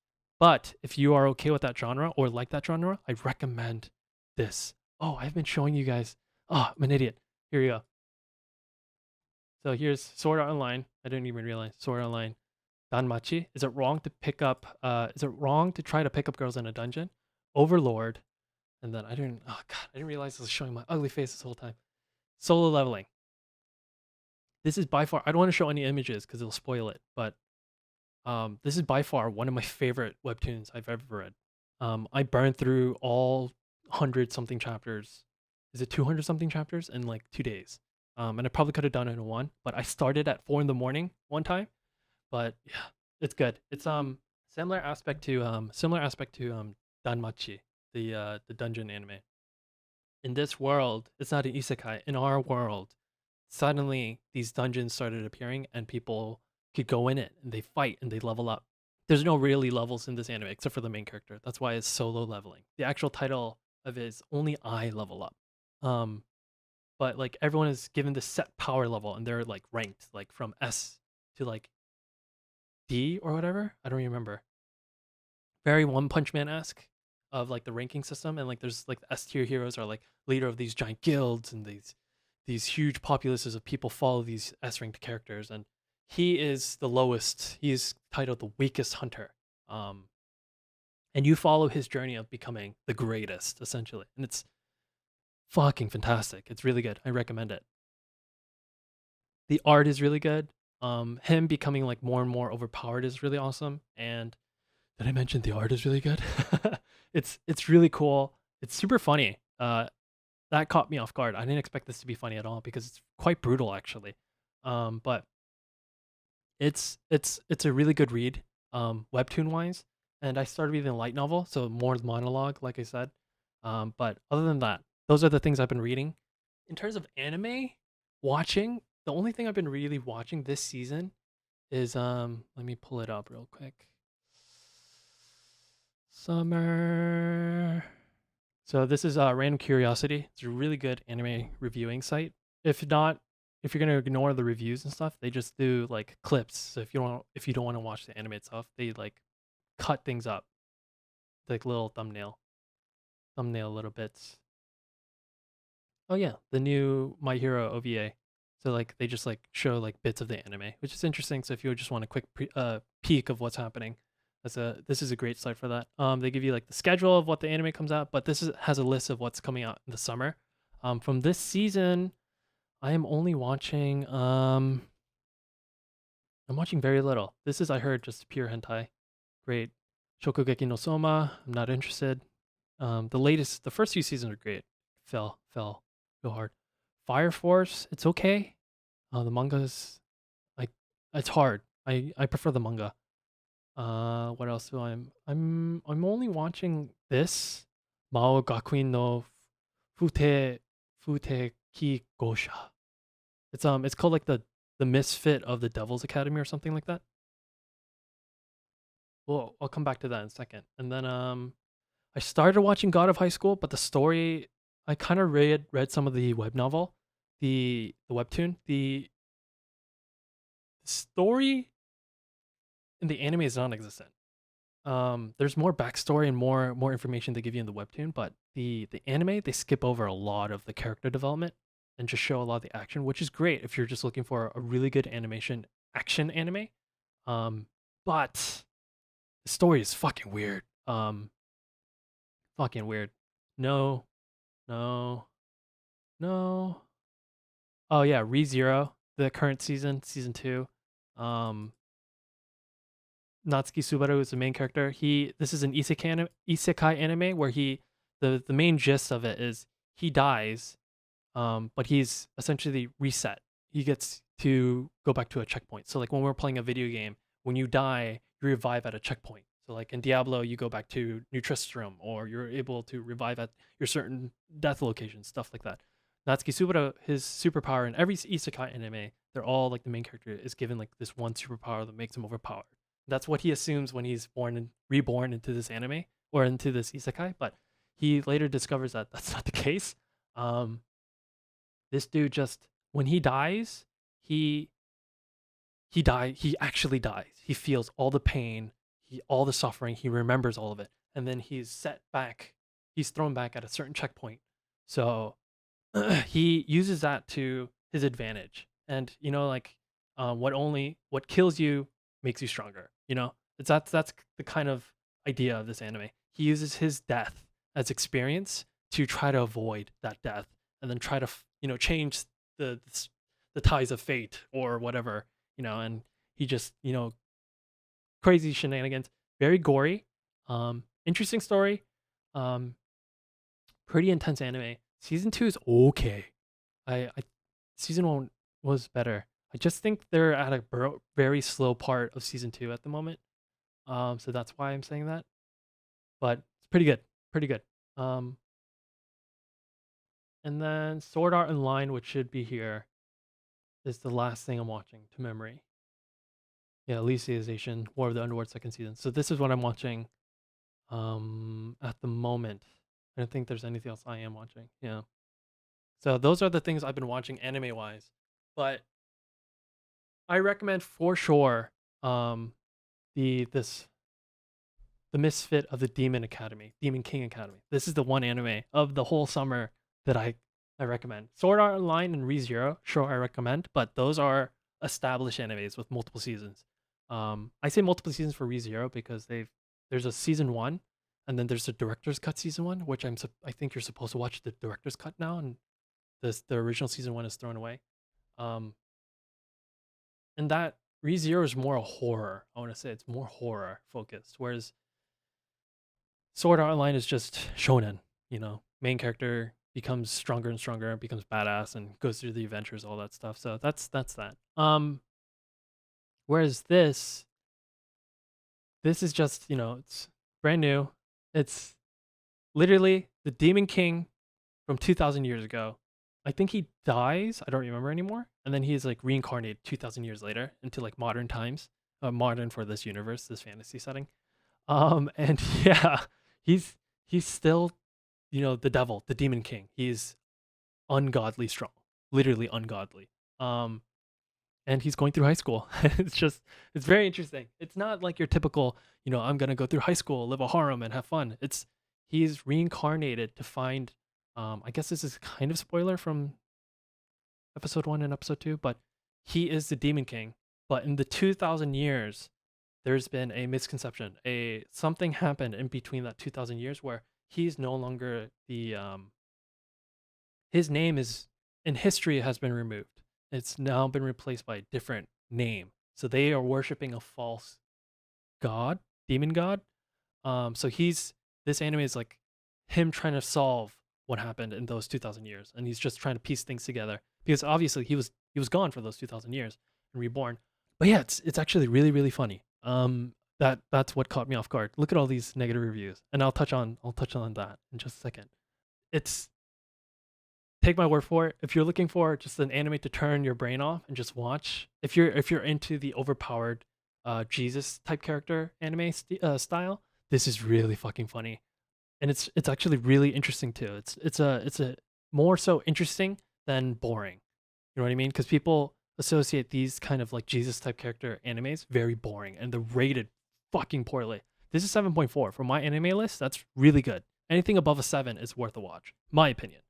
But if you are okay with that genre or like that genre, I recommend this. Oh, I've been showing you guys. Oh, I'm an idiot. Here you go. So here's Sword Art Online. I didn't even realize Sword Art Online. Danmachi. Is it wrong to pick up? Is it wrong to try to pick up girls in a dungeon? Overlord. And then I didn't. Oh god, I didn't realize I was showing my ugly face this whole time. Solo Leveling. This is by far. I don't want to show any images because it'll spoil it. But this is by far one of my favorite webtoons I've ever read. I burned through all 100 something chapters. Is it 200 something chapters in like 2 days? And I probably could have done it in one, but I started at 4 in the morning one time. But yeah, it's good. It's similar aspect to Danmachi, the dungeon anime. In this world, it's not an isekai. In our world, suddenly these dungeons started appearing and people could go in it and they fight and they level up. There's no really levels in this anime except for the main character. That's why it's Solo Leveling. The actual title of it is Only I Level Up. Um, but like everyone is given this set power level and they're like ranked like from S to like D or whatever. I don't remember. Very One Punch Man esque of like the ranking system, and like there's like the S tier heroes are like leader of these giant guilds, and these huge populaces of people follow these S ranked characters, and he is the lowest. He is titled the weakest hunter. Um, and you follow his journey of becoming the greatest, essentially, and it's fucking fantastic. It's really good. I recommend it. The art is really good. Him becoming like more and more overpowered is really awesome, and did I mention the art is really good? It's really cool. It's super funny. That caught me off guard. I didn't expect this to be funny at all because it's quite brutal actually. But it's a really good read, webtoon wise. And I started reading a light novel, so more monologue, like I said. But other than that, those are the things I've been reading. In terms of anime watching, the only thing I've been really watching this season is let me pull it up real quick. Summer. So this is Random Curiosity. It's a really good anime reviewing site. If not, if you're gonna ignore the reviews and stuff, they just do like clips. So if you don't want to watch the anime itself, they like cut things up, like little thumbnail little bits. Oh yeah, the new My Hero OVA. So like they just like show like bits of the anime, which is interesting. So if you just want a quick peek of what's happening, this is a great site for that. They give you like the schedule of what the anime comes out, but has a list of what's coming out in the summer. From this season, I am only watching I'm watching very little. This is I heard just pure hentai. Great. Shokugeki no Soma, I'm not interested. The first few seasons are great. Fell real hard. Fire Force, it's okay. The manga's like it's hard. I prefer the manga. What else do I'm only watching this Mao Gakuin no Fute Fute Ki Gosha. It's called like the Misfit of the Devil's Academy or something like that. Well, I'll come back to that in a second. And then I started watching God of High School, but the story I kind of read some of the web novel, the webtoon. The story in the anime is non-existent. There's more backstory and more information they give you in the webtoon, but the anime they skip over a lot of the character development and just show a lot of the action, which is great if you're just looking for a really good animation action anime. But the story is fucking weird. Fucking weird. No, no, no. Oh yeah, ReZero, the current season 2. Um, Natsuki Subaru is the main character. This is an isekai anime where the main gist of it is he dies, but he's essentially reset. He gets to go back to a checkpoint. So like when we're playing a video game, when you die, you revive at a checkpoint. So like in Diablo, you go back to New Tristram, or you're able to revive at your certain death location, stuff like that. Natsuki Subaru, his superpower in every isekai anime, they're all like the main character is given like this one superpower that makes him overpowered. That's what he assumes when he's reborn into this anime or into this isekai, but he later discovers that that's not the case. Um, this dude just when he dies, he he actually dies. He feels all the pain, all the suffering, he remembers all of it, and then he's thrown back at a certain checkpoint. So he uses that to his advantage. And like what kills you makes you stronger. That's the kind of idea of this anime. He uses his death as experience to try to avoid that death, and then try to change the the ties of fate or whatever. And he just crazy shenanigans. Very gory. Interesting story. Um, Pretty intense anime. Season 2 is okay. I season 1 was better. I just think they're at a very slow part of season 2 at the moment. So that's why I'm saying that. But it's pretty good. Pretty good. Um, and then Sword Art Online, which should be here, is the last thing I'm watching to memory. Yeah, Alicization, War of the Underworld second season. So this is what I'm watching at the moment. I don't think there's anything else I am watching. Yeah. So those are the things I've been watching anime wise. But I recommend for sure the Misfit of the Demon King Academy. This is the one anime of the whole summer that I recommend. Sword Art Online and ReZero, sure I recommend, but those are established animes with multiple seasons. I say multiple seasons for ReZero because there's a season 1 and then there's the director's cut season 1, which I think you're supposed to watch the director's cut now, and the original season 1 is thrown away. And that ReZero is more a horror. I want to say it's more horror focused, whereas Sword Art Online is just shonen. Main character becomes stronger and stronger, becomes badass, and goes through the adventures, all that stuff. So that's that. Whereas this is just it's brand new. It's literally the Demon King from 2,000 years ago, I think he dies. I don't remember anymore. And then he's like reincarnated 2,000 years later into like modern times, modern for this universe, this fantasy setting. And yeah, he's he's still, the devil, the demon king. He's ungodly strong, literally ungodly. Um, and he's going through high school. It's very interesting. It's not like your typical, I'm gonna go through high school, live a harem, and have fun. He's reincarnated to find. I guess this is kind of spoiler from episode 1 and episode 2, but he is the demon king. But in the 2,000 years, there's been a misconception. Something happened in between that 2,000 years where he's no longer the his name is in history has been removed. It's now been replaced by a different name. So they are worshiping a false god, demon god. So this anime is like him trying to solve what happened in those 2,000 years, and he's just trying to piece things together because obviously he was gone for those 2,000 years and reborn. But yeah, it's actually really really funny. That's what caught me off guard. Look at all these negative reviews, and I'll touch on that in just a second. It's Take my word for it. If you're looking for just an anime to turn your brain off and just watch, if you're into the overpowered Jesus type character anime style, this is really fucking funny, and it's actually really interesting too. It's a more so interesting than boring. You know what I mean? Because people associate these kind of like Jesus type character animes very boring, and they're rated fucking poorly. This is 7.4 for my anime list. That's really good. Anything above a 7 is worth a watch, my opinion.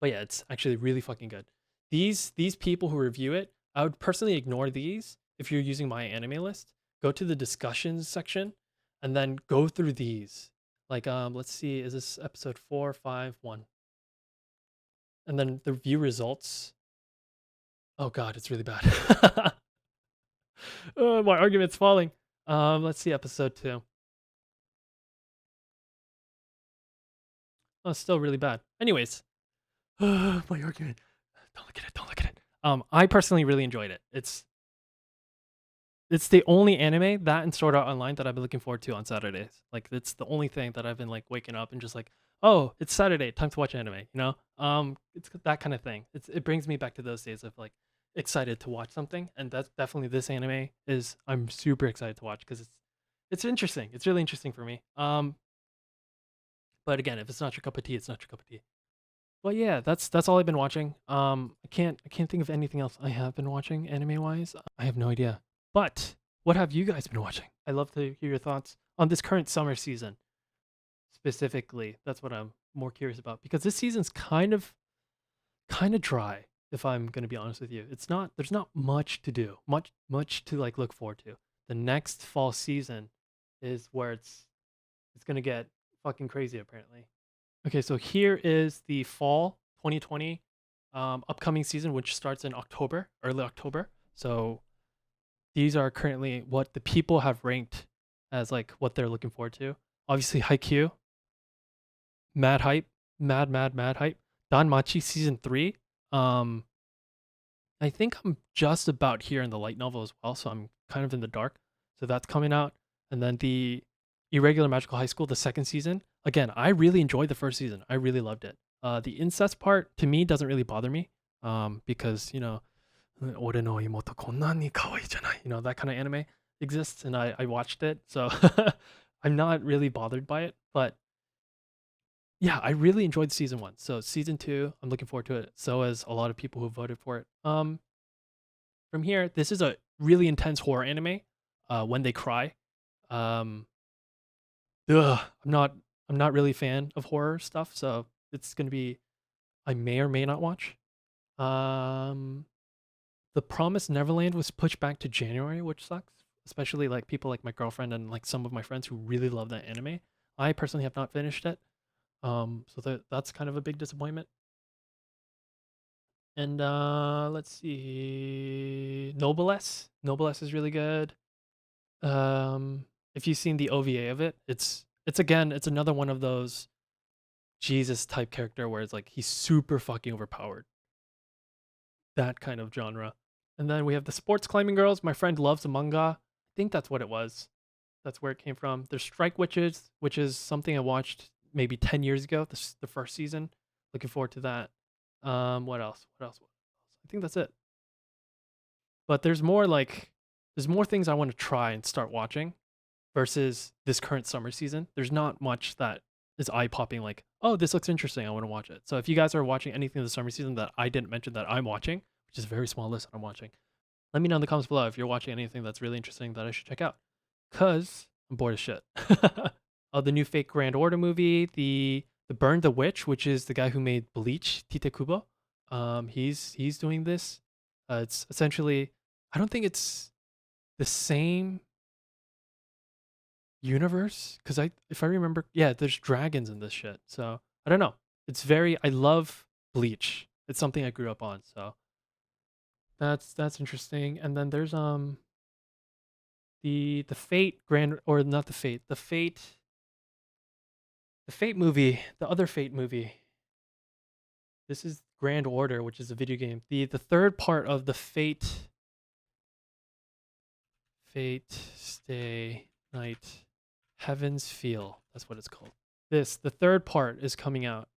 But yeah, it's actually really fucking good. These people who review it, I would personally ignore these if you're using my anime list. Go to the discussions section and then go through these. Like let's see, is this episode 451? And then the view results. Oh god, it's really bad. Oh, my argument's falling. Let's see episode 2. Oh, it's still really bad. Anyways, my argument. Don't look at it. Don't look at it. I personally really enjoyed it. It's the only anime, that and Sword Art Online, that I've been looking forward to on Saturdays. Like it's the only thing that I've been like waking up and just like, oh, it's Saturday, time to watch anime. It's that kind of thing. It brings me back to those days of like excited to watch something, and that's definitely this anime is. I'm super excited to watch because it's interesting. It's really interesting for me. But again, if it's not your cup of tea, it's not your cup of tea. Well, yeah, that's all I've been watching. I can't think of anything else I have been watching anime wise. I have no idea. But what have you guys been watching? I'd love to hear your thoughts on this current summer season specifically. That's what I'm more curious about because this season's kind of dry. If I'm gonna be honest with you, it's not. There's not much to do. Much to like look forward to. The next fall season is where it's gonna get fucking crazy apparently. Okay, so here is the fall 2020 upcoming season, which starts in October, early October. So these are currently what the people have ranked as like what they're looking forward to. Obviously, Haikyuu, mad hype, mad hype. Danmachi season 3. Um, I think I'm just about here in the light novel as well, so I'm kind of in the dark. So that's coming out, and then the Irregular Magical High School, the second season. Again, I really enjoyed the first season. I really loved it. The incest part to me doesn't really bother me, because "Ore no imoto konna ni kawaii janai," that kind of anime exists, and I watched it, so I'm not really bothered by it. But yeah, I really enjoyed season 1. So season 2, I'm looking forward to it. So as a lot of people who voted for it. From here, this is a really intense horror anime. When They Cry. Um, I'm not really a fan of horror stuff, so it's gonna be I may or may not watch. Um, The Promised Neverland was pushed back to January, which sucks. Especially like people like my girlfriend and like some of my friends who really love that anime. I personally have not finished it. So that's kind of a big disappointment. And let's see, Noblesse. Noblesse is really good. If you've seen the OVA of it, it's another one of those Jesus type character where it's like he's super fucking overpowered. That kind of genre. And then we have the Sports Climbing Girls. My friend loves the manga. I think that's what it was. That's where it came from. There's Strike Witches, which is something I watched maybe 10 years ago, the first season. Looking forward to that. What else? What else? I think that's it. But there's more things I want to try and start watching versus this current summer season. There's not much that is eye popping like, oh, this looks interesting. I want to watch it. So if you guys are watching anything this summer season that I didn't mention that I'm watching, which is a very small list that I'm watching, let me know in the comments below if you're watching anything that's really interesting that I should check out. Cause I'm bored as shit. Oh, the new Fake Grand Order movie, the Burn the Witch, which is the guy who made Bleach, Tite Kubo. He's doing this. It's essentially, I don't think it's the same universe because if I remember, yeah, there's dragons in this shit. So I don't know. It's very, I love Bleach. It's something I grew up on. So that's interesting. And then there's the Fate Grand, or not the Fate movie, the other Fate movie. This is Grand Order, which is a video game. The third part of the Fate Stay Night Heaven's Feel. That's what it's called. The third part is coming out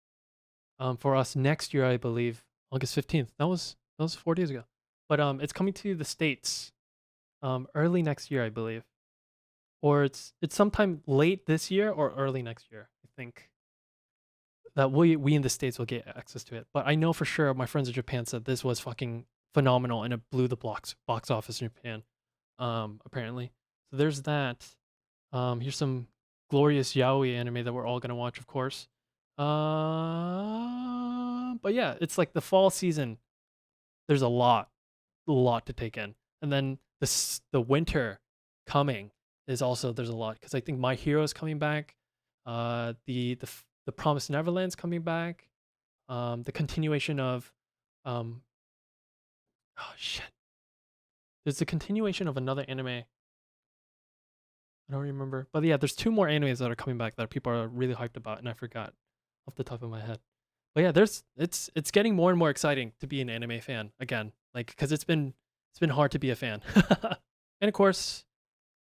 for us next year, I believe, August 15th. That was 4 days ago. But it's coming to the States early next year, I believe. Or it's sometime late this year or early next year, I think. That we in the States will get access to it. But I know for sure my friends in Japan said this was fucking phenomenal and it blew the box office in Japan. Apparently. So there's that. Here's some glorious yaoi anime that we're all gonna watch, of course. But yeah, it's like the fall season. There's a lot to take in, and then the winter coming is also there's a lot because I think My Hero is coming back. The Promised Neverland's coming back. The continuation of oh shit. There's a continuation of another anime. I don't remember. But yeah, there's 2 more animes that are coming back that people are really hyped about, and I forgot off the top of my head. But yeah, it's getting more and more exciting to be an anime fan again. Like, because it's been hard to be a fan. And of course,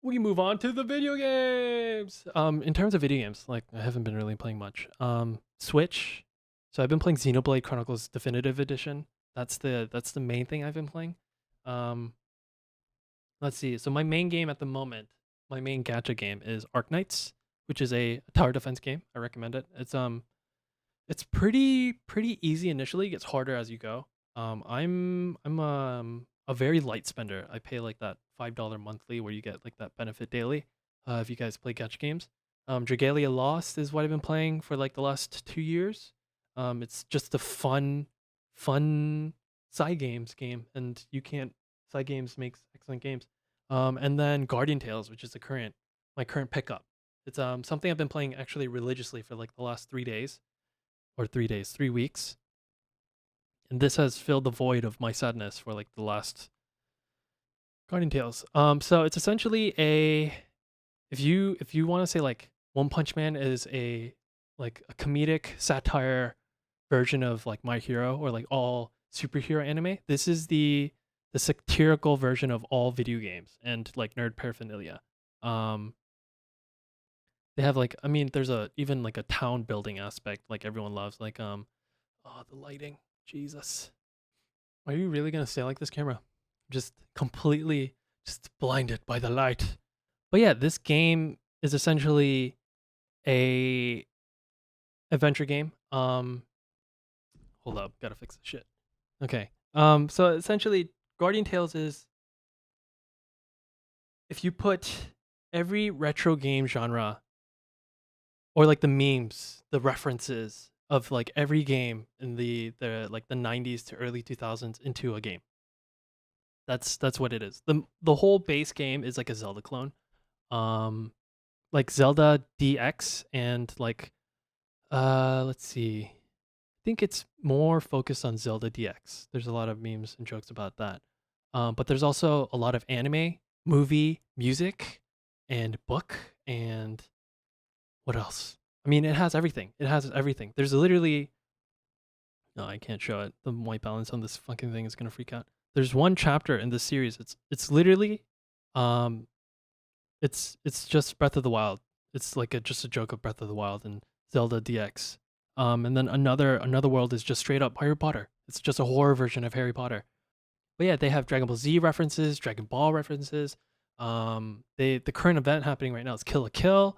we move on to the video games. In terms of video games, like I haven't been really playing much. Switch. So I've been playing Xenoblade Chronicles Definitive Edition. That's the main thing I've been playing. Let's see. So my main game at the moment, my main gacha game is Arknights, which is a tower defense game. I recommend it. It's pretty easy initially. It gets harder as you go. I'm a very light spender. I pay like that $5 monthly where you get like that benefit daily. If you guys play gacha games, Dragalia Lost is what I've been playing for like the last 2 years. It's just a fun side games game, and you can't side games makes excellent games. And then Guardian Tales, which is my current pickup. It's something I've been playing actually religiously for like the last 3 days, or 3 weeks. And this has filled the void of my sadness for like the last Guardian Tales. So it's essentially if you want to say like One Punch Man is a comedic satire version of like My Hero or like all superhero anime, this is the satirical version of all video games and like nerd paraphernalia. They have like, I mean, there's even like a town building aspect like everyone loves, like oh, the lighting, Jesus. Are you really gonna stay like this, camera? Just completely just blinded by the light. But yeah, this game is essentially a adventure game. Hold up, gotta fix the shit. Okay. So essentially Guardian Tales is, if you put every retro game genre or like the memes, the references of like every game in the like the 90s to early 2000s into a game. That's what it is. The whole base game is like a Zelda clone. Like Zelda DX and like let's see. I think it's more focused on Zelda DX. There's a lot of memes and jokes about that. But there's also a lot of anime, movie, music, and book, and what else? I mean, it has everything. It has everything. There's literally, no, I can't show it. The white balance on this fucking thing is gonna freak out. There's one chapter in this series. It's literally, um, it's just Breath of the Wild. It's like just a joke of Breath of the Wild and Zelda DX. And then another world is just straight up Harry Potter. It's just a horror version of Harry Potter. But yeah, they have Dragon Ball Z references, Dragon Ball references. The current event happening right now is Kill la Kill,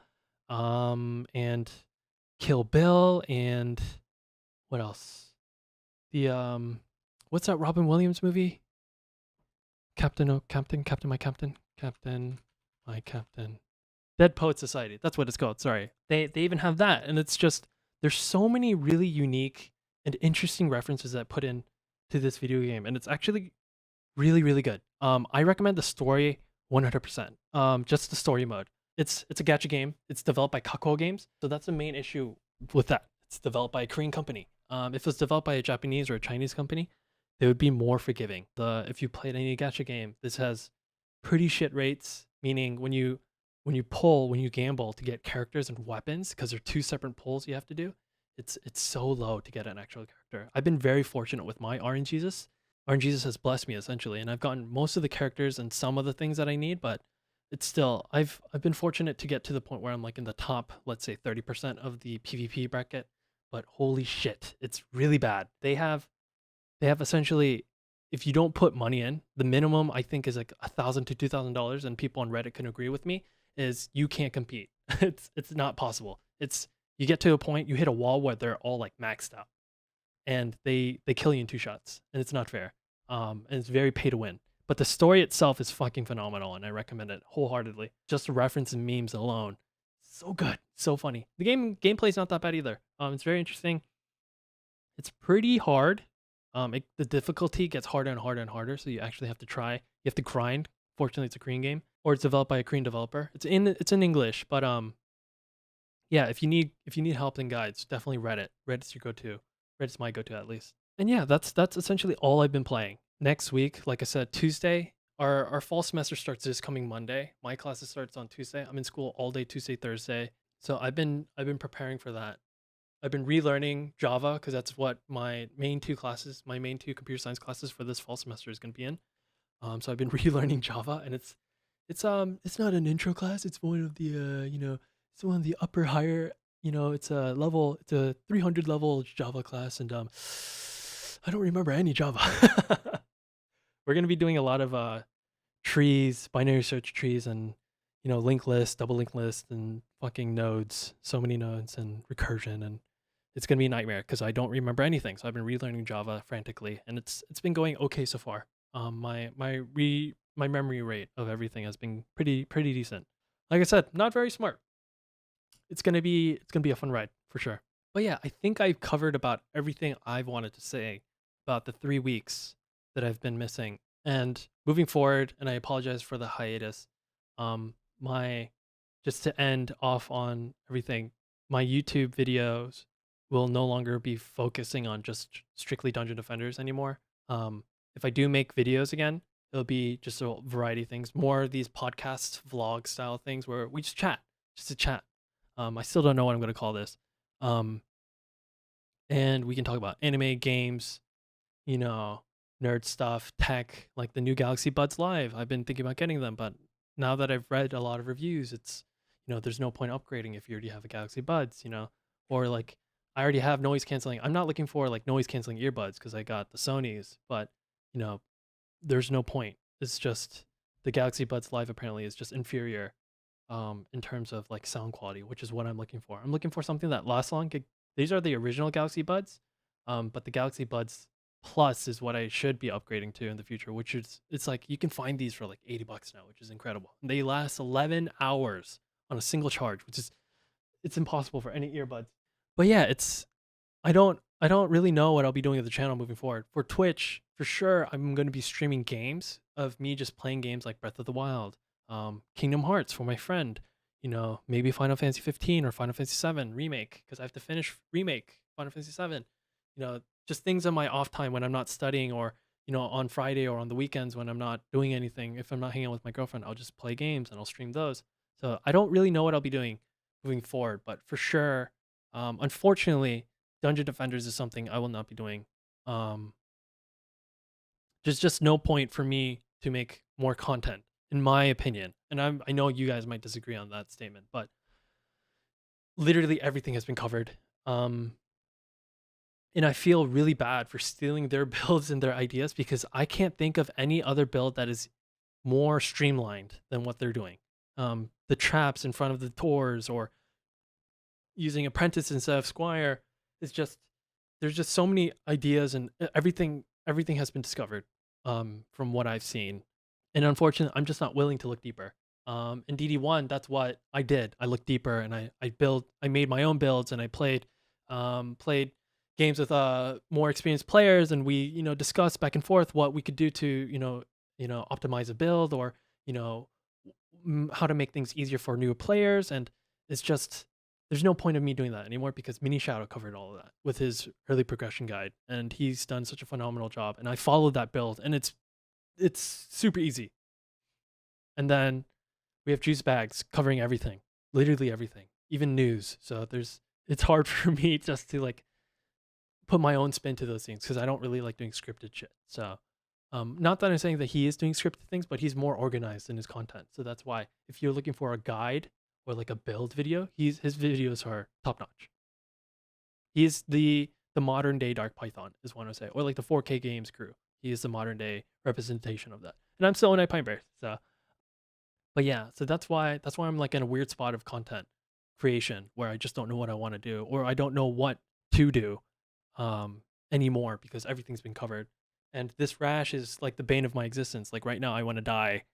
and Kill Bill, and what else? The what's that Robin Williams movie? Captain my Captain. Dead Poet Society. That's what it's called. Sorry. They even have that, and it's just there's so many really unique and interesting references that put in to this video game, and it's actually really good. I recommend the story 100%. Just the story mode. It's a gacha game. It's developed by Kakao Games, so that's the main issue with that. It's developed by a Korean company. If it was developed by a Japanese or a Chinese company, they would be more forgiving. If you played any gacha game, this has pretty shit rates, meaning when you gamble to get characters and weapons, because they're two separate pulls you have to do, it's so low to get an actual character. I've been very fortunate with my RNGesus. RNGesus has blessed me essentially, and I've gotten most of the characters and some of the things that I need, but it's still I've been fortunate to get to the point where I'm like in the top, let's say 30% of the PvP bracket, but holy shit, it's really bad. They have essentially, if you don't put money in, the minimum I think is like $1,000 to $2,000, and people on Reddit can agree with me, is you can't compete. It's not possible. It's you get to a point, you hit a wall where they're all like maxed out, and they kill you in 2 shots, and it's not fair. And it's very pay to win. But the story itself is fucking phenomenal, and I recommend it wholeheartedly. Just the reference and memes alone, so good, so funny. The gameplay is not that bad either. It's very interesting. It's pretty hard. The difficulty gets harder and harder and harder, so you actually have to try. You have to grind. Fortunately, it's a Korean game, or it's developed by a Korean developer. It's in English, but yeah, if you need help and guides, definitely Reddit. Reddit's your go-to. Reddit's my go-to at least. And yeah, that's essentially all I've been playing. Next week, like I said, Tuesday, our fall semester starts this coming Monday. My classes starts on Tuesday. I'm in school all day Tuesday, Thursday. So I've been preparing for that. I've been relearning Java because that's what my main 2 computer science classes for this fall semester is going to be in. So I've been relearning Java, and it's not an intro class. It's one of the it's one of the upper higher, it's a 300 level Java class, and I don't remember any Java. We're gonna be doing a lot of trees, binary search trees, and linked list, double linked list, and fucking nodes, so many nodes, and recursion, and it's gonna be a nightmare because I don't remember anything. So I've been relearning Java frantically, and it's been going okay so far. My memory rate of everything has been pretty decent. Like I said, not very smart. It's gonna be a fun ride for sure. But yeah, I think I've covered about everything I've wanted to say about the 3 weeks that I've been missing. And moving forward, and I apologize for the hiatus. My just to end off on everything, my YouTube videos will no longer be focusing on just strictly Dungeon Defenders anymore. If I do make videos again, it'll be just a variety of things, more of these podcast vlog style things where we just chat, just to chat. I still don't know what I'm going to call this. And we can talk about anime, games, nerd stuff, tech, like the new Galaxy Buds Live. I've been thinking about getting them, but now that I've read a lot of reviews, it's, there's no point upgrading if you already have a Galaxy Buds, or like I already have noise canceling. I'm not looking for like noise canceling earbuds because I got the Sony's, but there's no point. It's just the Galaxy Buds Live apparently is just inferior in terms of like sound quality, which is what I'm looking for. I'm looking for something that lasts long. These are the original Galaxy Buds, but the Galaxy Buds Plus is what I should be upgrading to in the future, which is, it's like you can find these for like $80 now, which is incredible. And they last 11 hours on a single charge, which is, it's impossible for any earbuds. But yeah, I don't really know what I'll be doing with the channel moving forward. For Twitch, for sure, I'm going to be streaming games of me just playing games like Breath of the Wild, Kingdom Hearts for my friend, maybe Final Fantasy 15 or Final Fantasy 7 remake, because I have to finish remake Final Fantasy 7. Just things on my off time when I'm not studying, or on Friday or on the weekends when I'm not doing anything. If I'm not hanging out with my girlfriend, I'll just play games and I'll stream those. So I don't really know what I'll be doing moving forward, but for sure, unfortunately, Dungeon Defenders is something I will not be doing. There's just no point for me to make more content, in my opinion. And I know you guys might disagree on that statement, but literally everything has been covered. And I feel really bad for stealing their builds and their ideas because I can't think of any other build that is more streamlined than what they're doing. The traps in front of the doors, or using apprentice instead of squire, is just, there's just so many ideas, and everything has been discovered from what I've seen. And unfortunately, I'm just not willing to look deeper. In DD1, that's what I did. I looked deeper, and I made my own builds, and I played games with more experienced players, and we discussed back and forth what we could do to optimize a build, or you know how to make things easier for newer players. And it's just, there's no point of me doing that anymore because MiniiShadow covered all of that with his early progression guide, and he's done such a phenomenal job. And I followed that build, and it's super easy. And then we have JuiceBags covering everything, literally everything, even news. So it's hard for me just to like put my own spin to those things because I don't really like doing scripted shit. So not that I'm saying that he is doing scripted things, but he's more organized in his content. So that's why if you're looking for a guide or like a build video, his videos are top notch. He's the modern day Dark Python is what I would say, or like the 4K games crew. He is the modern day representation of that. And I'm still oNightPineberries. So, but yeah, so that's why I'm like in a weird spot of content creation where I just don't know what I want to do, or I don't know what to do anymore because everything's been covered. And this rash is like the bane of my existence. Like right now, I want to die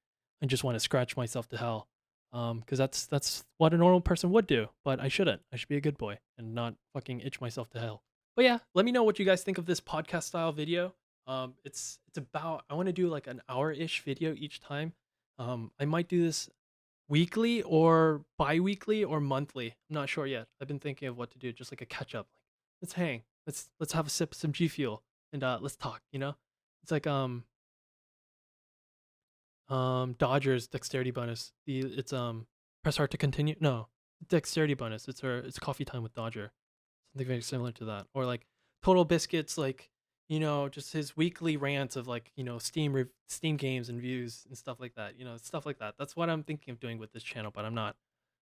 and just want to scratch myself to hell. Because that's what a normal person would do, but I shouldn't. I should be a good boy and not fucking itch myself to hell. But yeah, let me know what you guys think of this podcast style video. It's about, I want to do like an hour-ish video each time. I might do this weekly or bi-weekly or monthly. I'm not sure yet. I've been thinking of what to do, just like a catch up. Like, let's hang, let's have a sip of some G Fuel, and let's talk. It's like Dodger's dexterity bonus. It's press hard to continue. No, dexterity bonus. It's coffee time with Dodger. Something very similar to that. Or like Total Biscuits, like just his weekly rants of like Steam games and views and stuff like that. Stuff like that. That's what I'm thinking of doing with this channel, but I'm not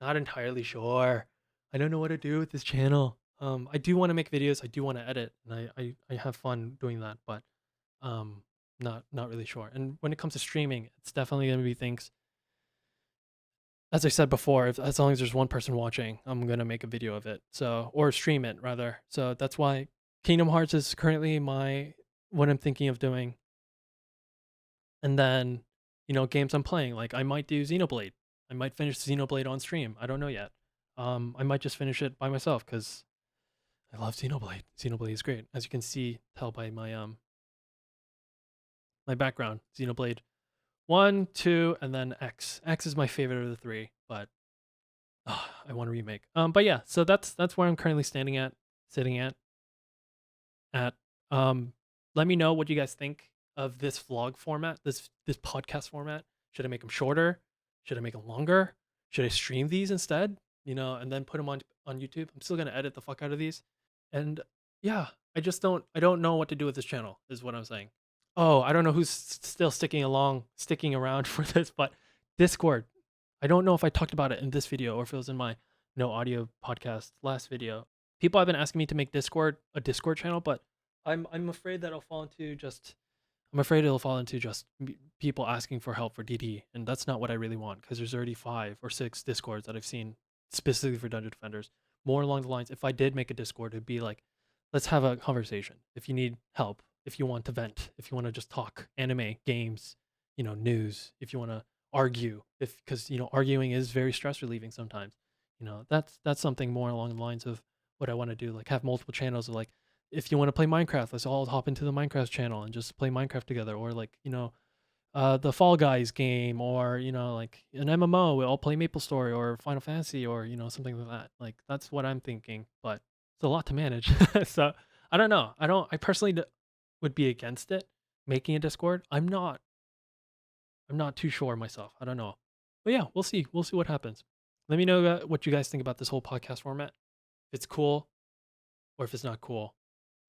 entirely sure. I don't know what to do with this channel. I do want to make videos. I do want to edit, and I have fun doing that, but um not really sure. And when it comes to streaming, it's definitely going to be things, as I said before, as long as there's one person watching, I'm going to make a video of it, so, or stream it rather. So that's why Kingdom Hearts is currently what I'm thinking of doing. And then games I'm playing, like I might do Xenoblade. I might finish Xenoblade on stream. I don't know yet. I might just finish it by myself because I love Xenoblade. Xenoblade is great, as you can tell by my background. Xenoblade 1, 2, and then X. X is my favorite of the three, but I want to remake. But yeah, so that's where I'm currently sitting at. Let me know what you guys think of this vlog format, this podcast format. Should I make them shorter? Should I make them longer? Should I stream these instead? And then put them on YouTube. I'm still gonna edit the fuck out of these, and yeah, I don't know what to do with this channel. Is what I'm saying. Oh, I don't know who's still sticking around for this, but Discord. I don't know if I talked about it in this video or if it was in my no audio podcast last video. People have been asking me to make a Discord channel, but I'm afraid that it'll fall into just people asking for help for DD, and that's not what I really want because there's already 5 or 6 Discords that I've seen specifically for Dungeon Defenders. More along the lines, if I did make a Discord, it'd be like, let's have a conversation. If you need help, if you want to vent, if you want to just talk anime, games, news, if you want to argue, because arguing is very stress relieving sometimes. That's something more along the lines of what I want to do. Like have multiple channels of like, if you want to play Minecraft, let's all hop into the Minecraft channel and just play Minecraft together. Or like the Fall Guys game, or like an MMO, we all play MapleStory or Final Fantasy, or something like that. Like that's what I'm thinking, but it's a lot to manage. So I don't know. I personally would be against it, making a Discord. I'm not too sure myself. I don't know, but yeah, we'll see what happens. Let me know what you guys think about this whole podcast format, if it's cool or if it's not cool.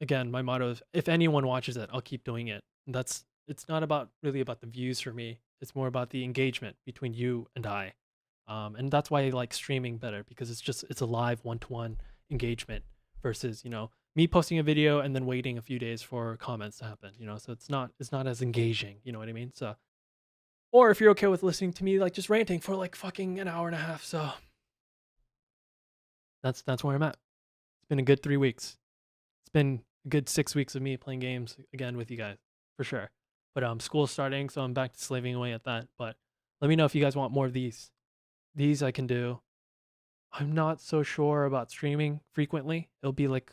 Again, my motto is, if anyone watches it, I'll keep doing it. And it's not really about the views for me. It's more about the engagement between you and I. And that's why I like streaming better, because it's a live one-to-one engagement versus, me posting a video and then waiting a few days for comments to happen, so it's not as engaging, you know what I mean? So, or if you're okay with listening to me like just ranting for like fucking an hour and a half, so that's where I'm at. It's been a good 3 weeks. It's been a good 6 weeks of me playing games again with you guys, for sure. But school's starting, so I'm back to slaving away at that. But let me know if you guys want more of these. These I can do. I'm not so sure about streaming frequently. It'll be like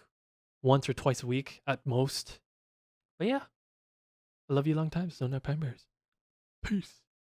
once or twice a week at most. But yeah, I love you long time, so oNightPineberries. Peace.